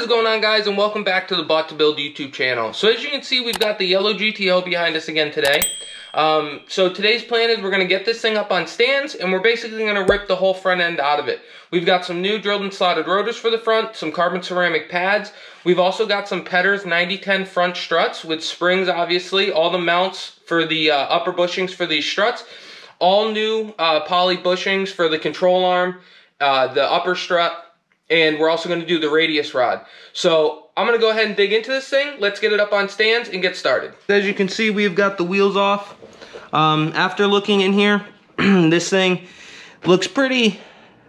is going on, guys, and welcome back to the Bought to Build YouTube channel. So as you can see, we've got the yellow GTO behind us again today. So today's plan is we're going to get this thing up on stands, and we're basically going to rip the whole front end out of it. We've got some new drilled and slotted rotors for the front, some carbon ceramic pads. We've also got some Pedders 90-10 front struts with springs, obviously, all the mounts for the upper bushings for these struts. All new poly bushings for the control arm, the upper strut, and we're also going to do the radius rod. So I'm going to go ahead and dig into this thing. Let's get it up on stands and get started. As you can see, we've got the wheels off. After looking in here, this thing looks pretty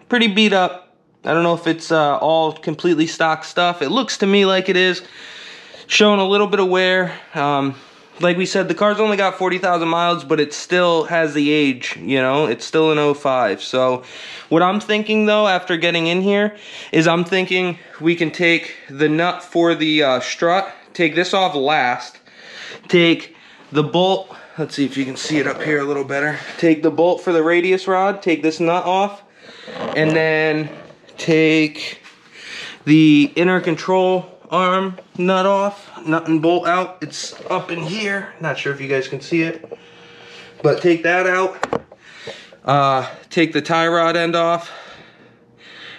beat up. I don't know if it's all completely stock stuff. It looks to me like it is. Showing a little bit of wear. Like we said, the car's only got 40,000 miles, but it still has the age, you know? It's still an 05. So what I'm thinking, though, after getting in here, is I'm thinking we can take the nut for the strut, take this off last, take the bolt, let's see if you can see it up here a little better, take the bolt for the radius rod, take this nut off, and then take the inner control arm nut off, nut and bolt out. It's up in here, not sure if you guys can see it, but take that out, take the tie rod end off,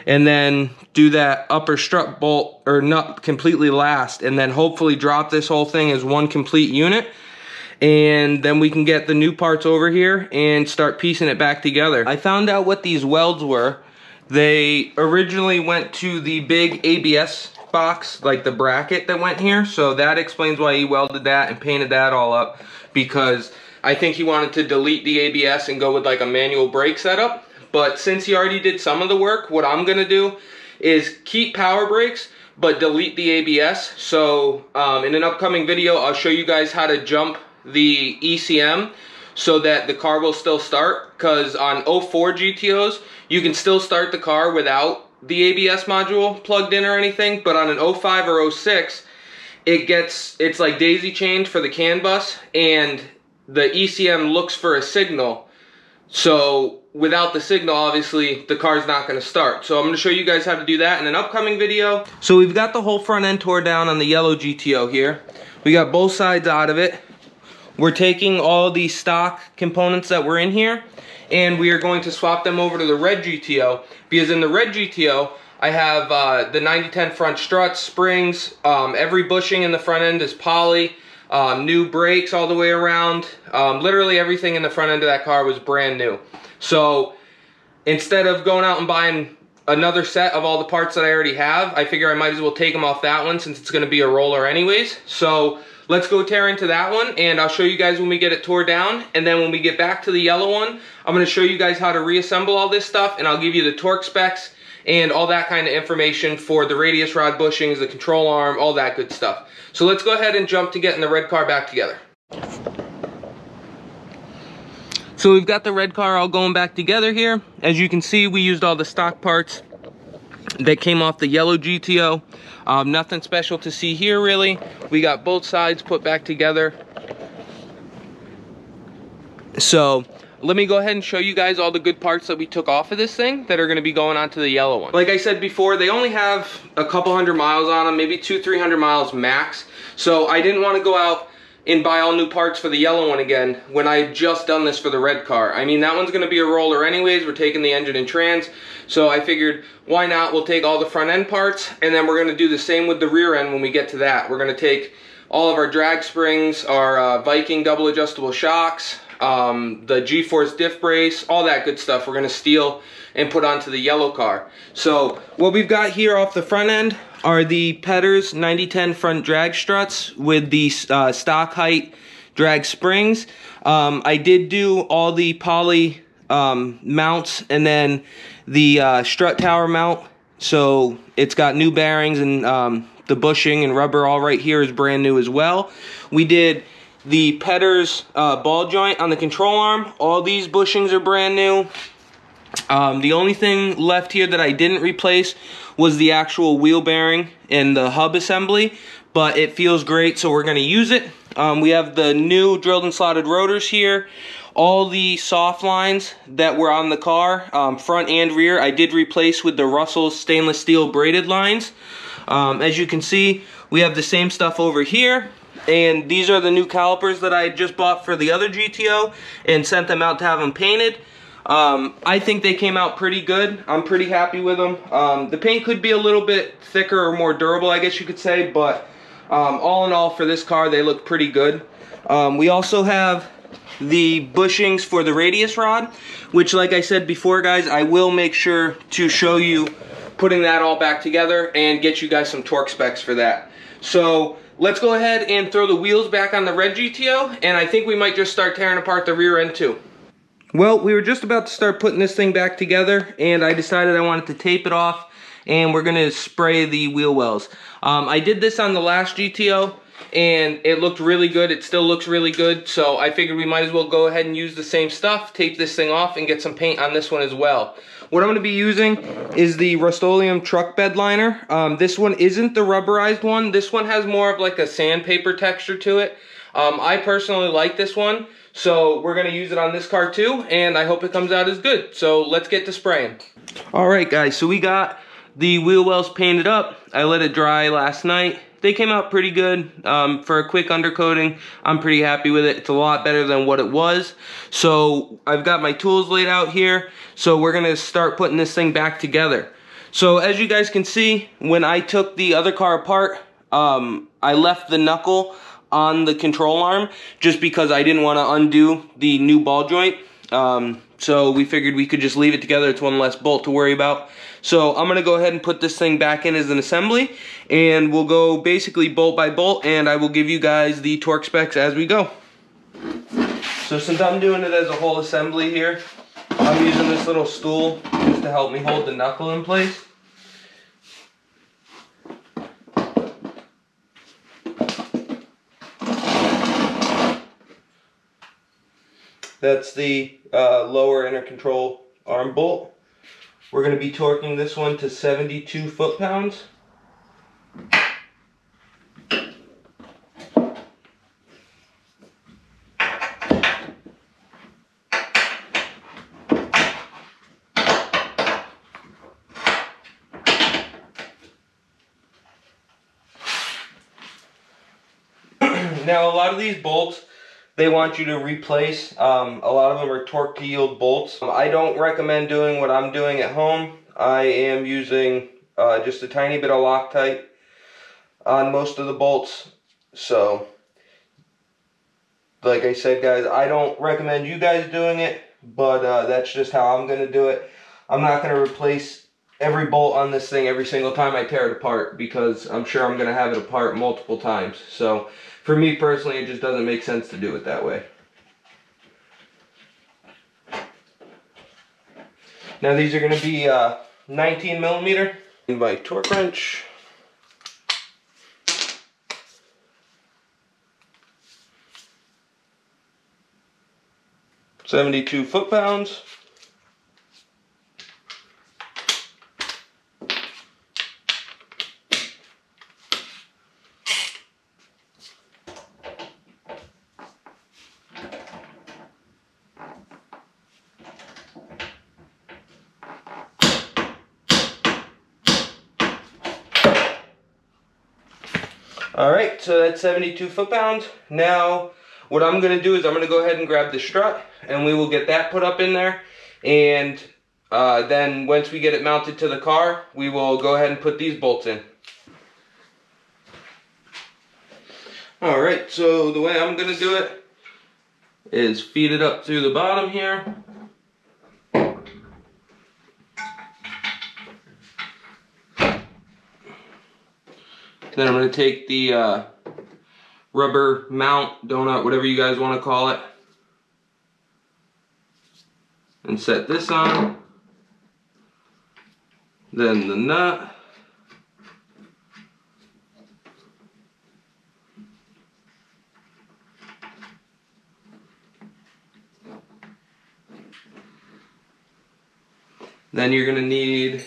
and then do that upper strut bolt or nut completely last, and then hopefully drop this whole thing as one complete unit, and then we can get the new parts over here and start piecing it back together. I found out what these welds were. They originally went to the big ABS box, like the bracket that went here, so that explains why he welded that and painted that all up, because I think he wanted to delete the ABS and go with like a manual brake setup. But since he already did some of the work, what I'm gonna do is keep power brakes but delete the ABS. So in an upcoming video, I'll show you guys how to jump the ECM so that the car will still start, because on 04 GTOs you can still start the car without the ABS module plugged in or anything, but on an 05 or 06 it's like daisy chained for the CAN bus, and the ECM looks for a signal. So without the signal, obviously the car's not going to start. So I'm going to show you guys how to do that in an upcoming video. So we've got the whole front end tore down on the yellow GTO here. We got both sides out of it. We're taking all the stock components that were in here, and we are going to swap them over to the red GTO, because in the red GTO, I have the 90-10 front struts, springs, every bushing in the front end is poly, new brakes all the way around. Literally everything in the front end of that car was brand new. So instead of going out and buying another set of all the parts that I already have, I figure I might as well take them off that one since it's going to be a roller anyways. So let's go tear into that one, and I'll show you guys when we get it tore down, and then when we get back to the yellow one, I'm going to show you guys how to reassemble all this stuff, and I'll give you the torque specs and all that kind of information for the radius rod bushings, the control arm, all that good stuff. So let's go ahead and jump to getting the red car back together. So we've got the red car all going back together here. As you can see, we used all the stock parts that came off the yellow GTO. Nothing special to see here, really. We got both sides put back together. So let me go ahead and show you guys all the good parts that we took off of this thing that are going to be going onto the yellow one. Like I said before, they only have a couple hundred miles on them, maybe 200-300 miles max. So I didn't want to go out and buy all new parts for the yellow one again when I had just done this for the red car. I mean, that one's going to be a roller anyways. We're taking the engine and trans. So I figured, why not? We'll take all the front end parts, and then we're going to do the same with the rear end when we get to that. We're going to take all of our drag springs, our Viking double adjustable shocks, the G-force diff brace, all that good stuff we're going to steal and put onto the yellow car. So what we've got here off the front end are the Pedders 90-10 front drag struts with the stock height drag springs. I did do all the poly mounts, and then the strut tower mount, so it's got new bearings, and the bushing and rubber all right here is brand new as well. We did the Pedders ball joint on the control arm. All these bushings are brand new. The only thing left here that I didn't replace was the actual wheel bearing and the hub assembly, but it feels great, so we're going to use it. We have the new drilled and slotted rotors here. All the soft lines that were on the car, front and rear, I did replace with the Russell stainless steel braided lines. As you can see, we have the same stuff over here. And these are the new calipers that I just bought for the other GTO and sent them out to have them painted. I think they came out pretty good. I'm pretty happy with them. The paint could be a little bit thicker or more durable, I guess you could say, but all in all, for this car, they look pretty good. We also have the bushings for the radius rod, which, like I said before, guys, I will make sure to show you putting that all back together and get you guys some torque specs for that. So let's go ahead and throw the wheels back on the red GTO, and I think we might just start tearing apart the rear end too. Well, we were just about to start putting this thing back together, and I decided I wanted to tape it off, and we're gonna spray the wheel wells. I did this on the last GTO, and it looked really good. It still looks really good, so I figured we might as well go ahead and use the same stuff, tape this thing off, and get some paint on this one as well. What I'm going to be using is the Rust-Oleum truck bed liner. This one isn't the rubberized one. This one has more of like a sandpaper texture to it. I personally like this one, so we're going to use it on this car too, and I hope it comes out as good. So let's get to spraying. Alright guys, so we got the wheel wells painted up. I let it dry last night. They came out pretty good. For a quick undercoating, I'm pretty happy with it. It's a lot better than what it was. So I've got my tools laid out here. So we're gonna start putting this thing back together. So as you guys can see, when I took the other car apart, I left the knuckle on the control arm just because I didn't want to undo the new ball joint. So we figured we could just leave it together. It's one less bolt to worry about. So I'm gonna go ahead and put this thing back in as an assembly, and we'll go basically bolt by bolt, and I will give you guys the torque specs as we go. So since I'm doing it as a whole assembly here, I'm using this little stool just to help me hold the knuckle in place. That's the lower inner control arm bolt. We're going to be torquing this one to 72 foot-pounds. Now, a lot of these bolts, they want you to replace. A lot of them are torque to yield bolts. I don't recommend doing what I'm doing at home. I am using just a tiny bit of Loctite on most of the bolts. So, like I said, guys, I don't recommend you guys doing it, but that's just how I'm going to do it. I'm not going to replace every bolt on this thing every single time I tear it apart, because I'm sure I'm going to have it apart multiple times. So, for me personally, it just doesn't make sense to do it that way. Now these are going to be 19 millimeter. My torque wrench. .72 foot-pounds. Alright, so that's 72 foot-pounds. Now, what I'm going to do is I'm going to go ahead and grab the strut, and we will get that put up in there. And then once we get it mounted to the car, we will go ahead and put these bolts in. Alright, so the way I'm going to do it is feed it up through the bottom here. Then I'm going to take the rubber mount, donut, whatever you guys want to call it, and set this on. Then the nut. Then you're going to need,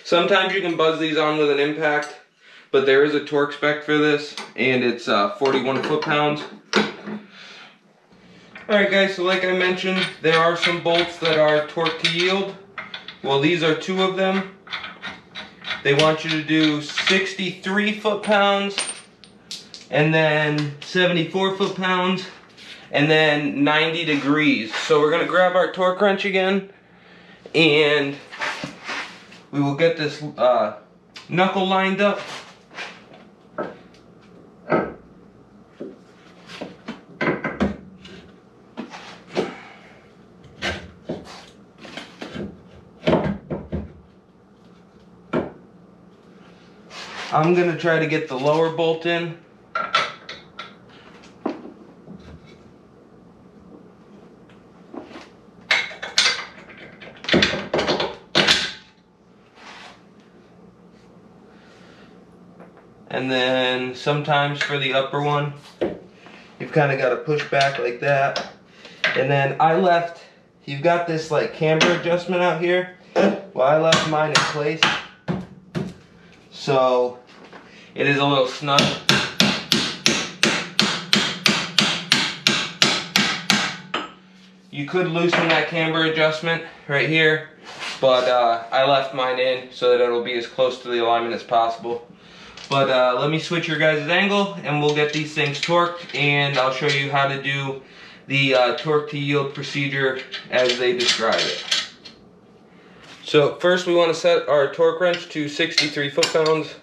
sometimes you can buzz these on with an impact, but there is a torque spec for this, and it's 41 foot-pounds. Alright guys, so like I mentioned, there are some bolts that are torque to yield. Well, these are two of them. They want you to do 63 foot-pounds, and then 74 foot-pounds, and then 90 degrees. So we're gonna grab our torque wrench again, and we will get this knuckle lined up. I'm gonna try to get the lower bolt in. And then sometimes for the upper one, you've kind of got to push back like that. And then you've got this like camber adjustment out here. Well, I left mine in place, so it is a little snug. You could loosen that camber adjustment right here, but I left mine in so that it'll be as close to the alignment as possible. But let me switch your guys' angle and we'll get these things torqued, and I'll show you how to do the torque to yield procedure as they describe it. So first we want to set our torque wrench to 63 foot-pounds.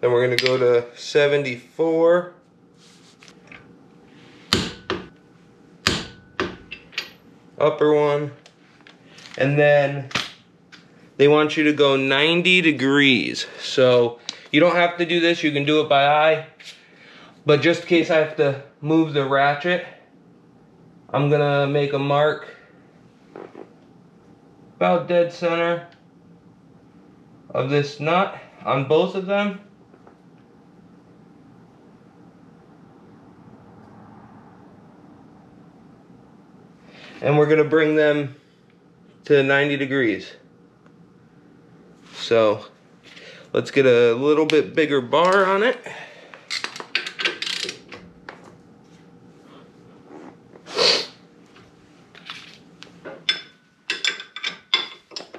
Then we're going to go to 74. Upper one. And then they want you to go 90 degrees. So you don't have to do this, you can do it by eye. But just in case I have to move the ratchet, I'm gonna make a mark about dead center of this nut on both of them. And we're gonna bring them to 90 degrees. So let's get a little bit bigger bar on it.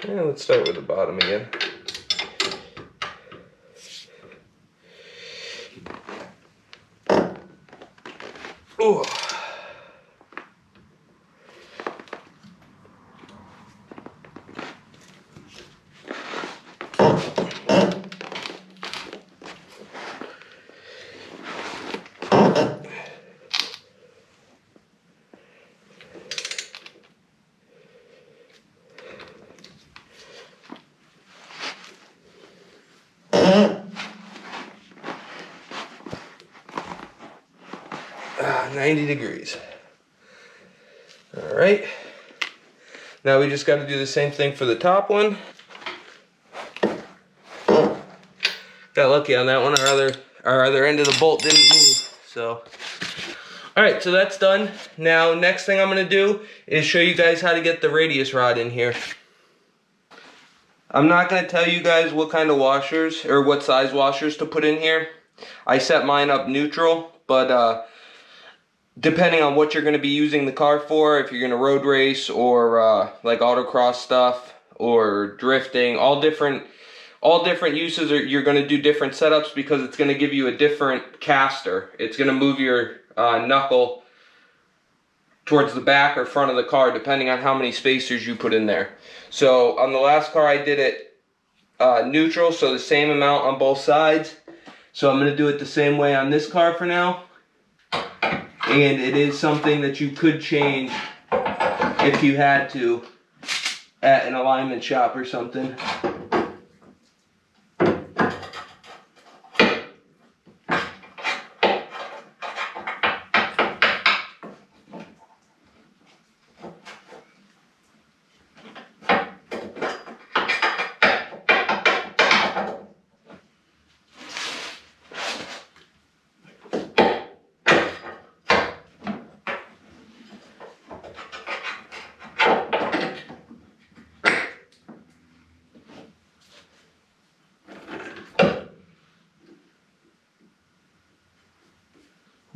And let's start with the bottom again. Ooh. Ah, 90 degrees. All right. Now we just got to do the same thing for the top one. Got lucky on that one. Our other end of the bolt didn't move. So, all right. So that's done. Now, next thing I'm gonna do is show you guys how to get the radius rod in here. I'm not gonna tell you guys what kind of washers or what size washers to put in here. I set mine up neutral, but depending on what you're going to be using the car for, if you're going to road race or like autocross stuff or drifting, all different uses, you're going to do different setups because it's going to give you a different caster. It's going to move your knuckle towards the back or front of the car depending on how many spacers you put in there. So on the last car I did it neutral, so the same amount on both sides. So I'm going to do it the same way on this car for now. And it is something that you could change if you had to at an alignment shop or something.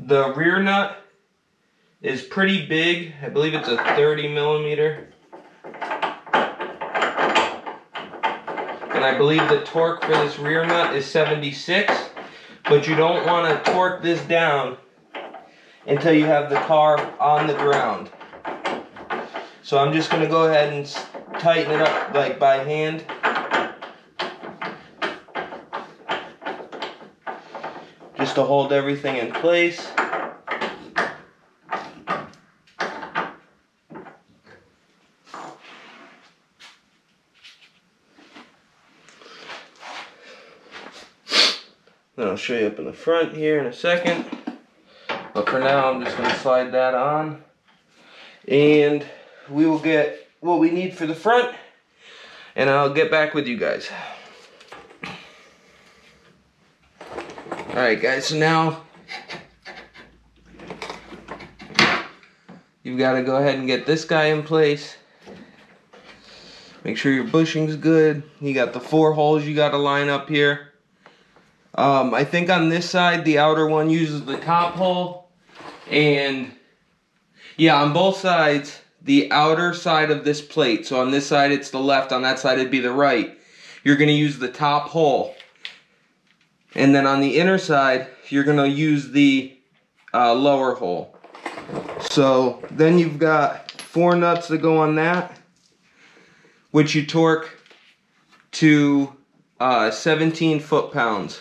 The rear nut is pretty big. I believe it's a 30 millimeter. and I believe the torque for this rear nut is 76, but you don't want to torque this down until you have the car on the ground. So I'm just going to go ahead and tighten it up like by hand. Just to hold everything in place. Then I'll show you up in the front here in a second. But for now, I'm just going to slide that on. And we will get what we need for the front. And I'll get back with you guys. Alright guys, so now you've got to go ahead and get this guy in place. Make sure your bushing's good. You got the 4 holes you got to line up here. I think on this side, the outer one uses the top hole. And yeah, on both sides, the outer side of this plate. So on this side, it's the left. On that side, it'd be the right. You're going to use the top hole. And then on the inner side, you're going to use the lower hole. So then you've got 4 nuts that go on that, which you torque to 17 foot-pounds.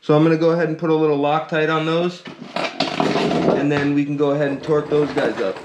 So I'm going to go ahead and put a little Loctite on those, and then we can go ahead and torque those guys up.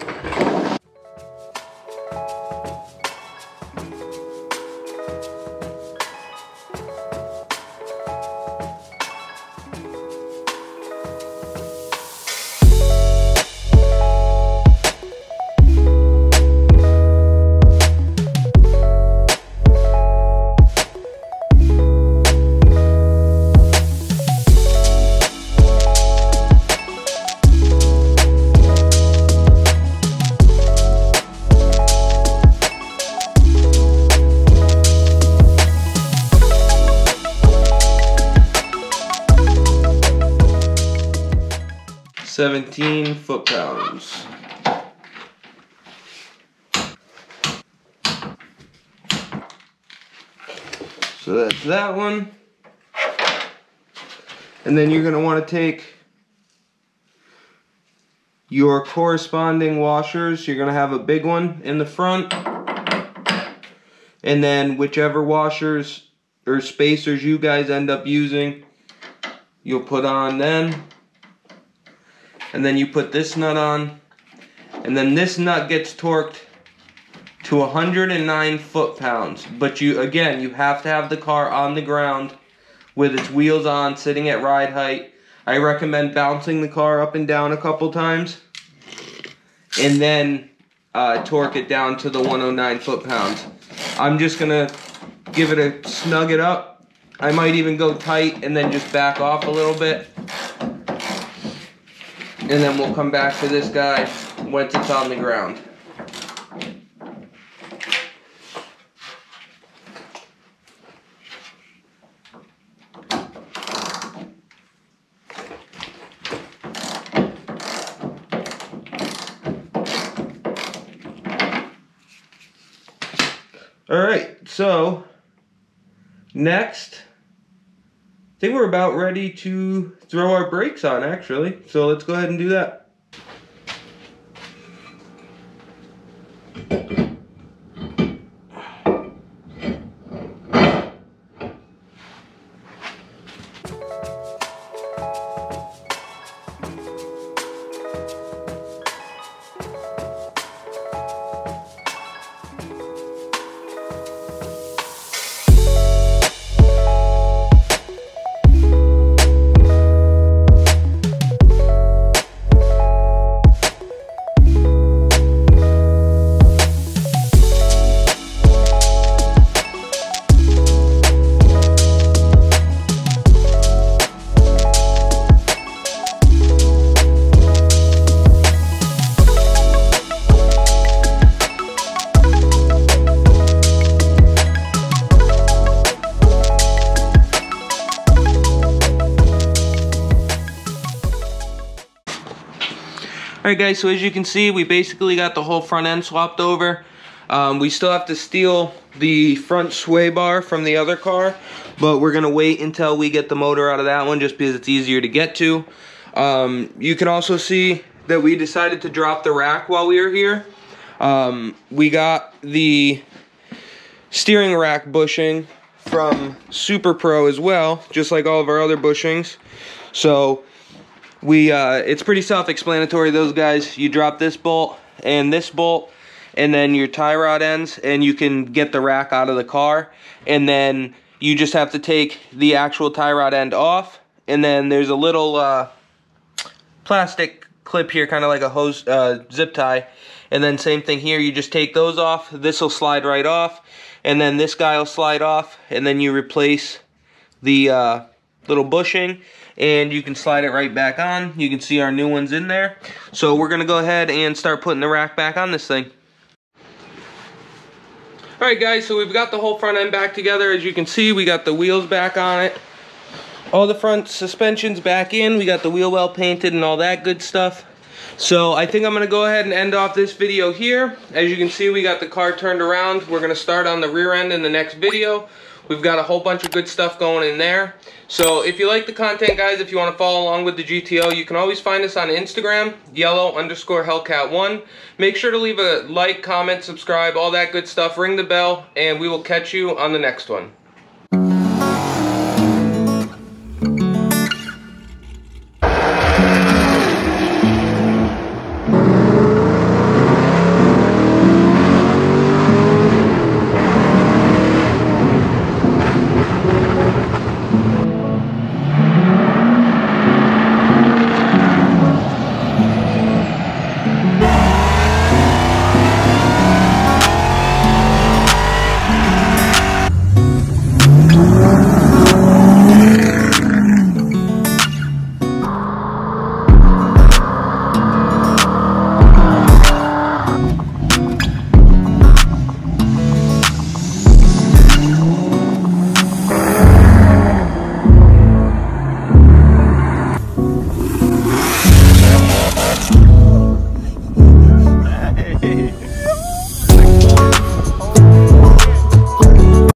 $17 foot-pounds. So that's that one. And then you're going to want to take your corresponding washers. You're going to have a big one in the front. And then whichever washers or spacers you guys end up using, you'll put on then. And then you put this nut on, and then this nut gets torqued to 109 foot-pounds. But you have to have the car on the ground with its wheels on, sitting at ride height. I recommend bouncing the car up and down a couple times, and then torque it down to the 109 foot-pounds. I'm just gonna give it a snug it up. I might even go tight and then just back off a little bit. And then we'll come back to this guy once it's on the ground. Alright, so next, I think we're about ready to throw our brakes on, actually. So let's go ahead and do that. Alright guys, so as you can see, we basically got the whole front end swapped over. We still have to steal the front sway bar from the other car, but we're gonna wait until we get the motor out of that one just because it's easier to get to. You can also see that we decided to drop the rack while we were here. We got the steering rack bushing from Super Pro as well, just like all of our other bushings. So it's pretty self-explanatory, those guys. You drop this bolt and then your tie rod ends, and you can get the rack out of the car. And then you just have to take the actual tie rod end off, and then there's a little plastic clip here, kind of like a hose zip tie. And then same thing here, you just take those off. This will slide right off, and then this guy will slide off, and then you replace the little bushing, and you can slide it right back on. You can see our new ones in there. So we're gonna go ahead and start putting the rack back on this thing. Alright guys, so we've got the whole front end back together. As you can see, we got the wheels back on it. All the front suspensions back in. We got the wheel well painted and all that good stuff. So I think I'm going to go ahead and end off this video here. As you can see, we got the car turned around. We're going to start on the rear end in the next video. We've got a whole bunch of good stuff going in there. So if you like the content, guys, if you want to follow along with the GTO, you can always find us on Instagram, yellow_Hellcat1. Make sure to leave a like, comment, subscribe, all that good stuff. Ring the bell, and we will catch you on the next one.